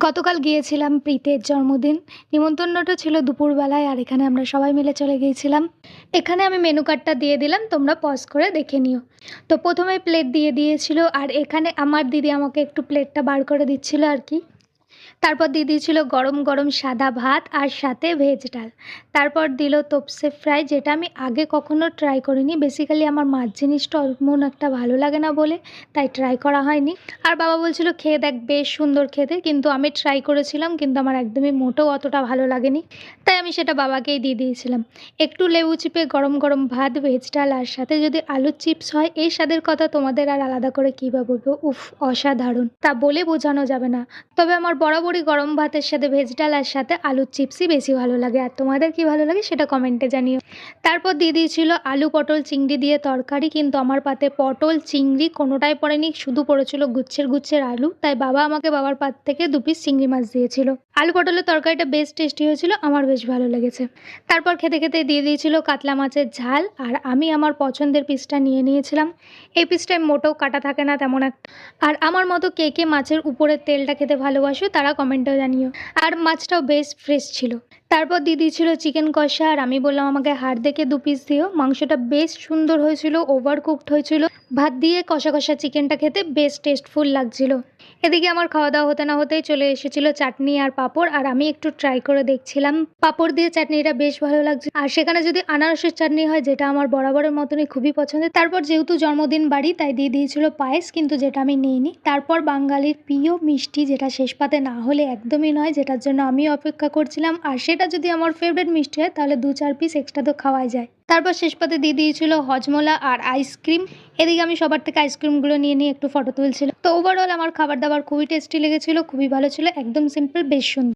গতকাল গিয়েছিলাম প্রীতের জন্মদিন। নিমন্ত্রণটা ছিল দুপুরবেলায় আর এখানে আমরা সবাই মিলে চলে গিয়েছিলাম। এখানে আমি মেনু কার্ডটা দিয়ে দিলাম, তোমরা পজ করে দেখে নিও। তো প্রথমেই প্লেট দিয়ে দিয়েছিল আর এখানে আমার দিদি আমাকে একটু প্লেটটা বার করে দিচ্ছিল আর কি। তারপর দিয়ে দিয়েছিল গরম গরম সাদা ভাত আর সাথে ভেজ ডাল। তারপর দিল তোপসে ফ্রাই, যেটা আমি আগে কখনো ট্রাই করিনি। বেসিক্যালি আমার মাছ জিনিসটা তেমন একটা ভালো লাগে না বলে তাই ট্রাই করা হয়নি। আর বাবা বলছিল খেয়ে দেখ, বেশ সুন্দর খেতে, কিন্তু আমি ট্রাই করেছিলাম কিন্তু আমার একদমই মোটেও অতটা ভালো লাগেনি, তাই আমি সেটা বাবাকেই দিয়ে দিয়েছিলাম। একটু লেবু চিপে গরম গরম ভাত, ভেজ ডাল আর সাথে যদি আলুর চিপস হয়, এই স্বাদের কথা তোমাদের আর আলাদা করে কী বা বলবো। উফ, অসাধারণ, তা বলে বোঝানো যাবে না। তবে আমার বরাবরই গরম ভাতের সাথে ভেজ ডাল আর সাথে আলুর চিপসই বেশি ভালো লাগে। আর তোমাদের কি ভালো লাগে সেটা কমেন্টে জানিও। তারপর দিয়ে দিয়েছিল আলু পটল চিংড়ি দিয়ে তরকারি, কিন্তু আমার পাতে পটল চিংড়ি কোনোটাই পড়েনি, শুধু পড়েছিল গুচ্ছের গুচ্ছের আলু। তাই বাবা আমাকে বাবার পাত থেকে 2 পিস চিংড়ি মাছ দিয়েছিল। আলু পটলের তরকারিটা বেশ টেস্টি হয়েছিল, আমার বেশ ভালো লেগেছে। তারপর খেতে খেতে দিয়ে দিয়েছিল কাতলা মাছের ঝাল, আর আমি আমার পছন্দের পিসটা নিয়ে নিয়েছিলাম। এই পিসটায় মোটেও কাটা থাকে না তেমন একটা। আর আমার মতো কে কে মাছের উপরের তেলটা খেতে ভালোবাসো তারা কমেন্টেও জানিও। আর মাছটাও বেশ ফ্রেশ ছিল। তারপর দিয়ে দিয়েছিল চিকেন কষা, আর আমি বললাম আমাকে হাড় দেখে 2 পিস দিও। মাংসটা বেশ সুন্দর হয়েছিল, ওভার কুকড হয়েছিল। ভাত দিয়ে কষা কষা চিকেনটা খেতে বেশ টেস্টফুল লাগছিল। এদিকে আমার খাওয়া দাওয়া হতে না হতেই চলে এসেছিল চাটনি আর পাঁপড়, আর আমি একটু ট্রাই করে দেখছিলাম। পাঁপড় দিয়ে চাটনিটা বেশ ভালো লাগছে, আর সেখানে যদি আনারসের চাটনি হয়, যেটা আমার বরাবরের মতনই খুবই পছন্দের। তারপর যেহেতু জন্মদিন বাড়ি তাই দিয়ে দিয়েছিল পায়েস, কিন্তু যেটা আমি নিইনি। তারপর বাঙালির প্রিয় মিষ্টি, যেটা শেষ পাতে না হলে একদমই নয়, যেটার জন্য আমি অপেক্ষা করছিলাম। আর সেটা যদি আমার ফেভারিট মিষ্টি হয় তাহলে 2-4 পিস এক্সট্রা তো খাওয়াই যায়। তারপর শেষ পাতে দিয়ে দিয়েছিল হজমোলা আর আইসক্রিম। এদিকে আমি সবার থেকে আইসক্রিমগুলো নিয়ে একটু ফটো তুলছিলাম। তো ওভারঅল আমার খাবার দাবার খুবই টেস্টি লেগেছিল, খুবই ভালো ছিল, একদম সিম্পল, বেশ সুন্দর।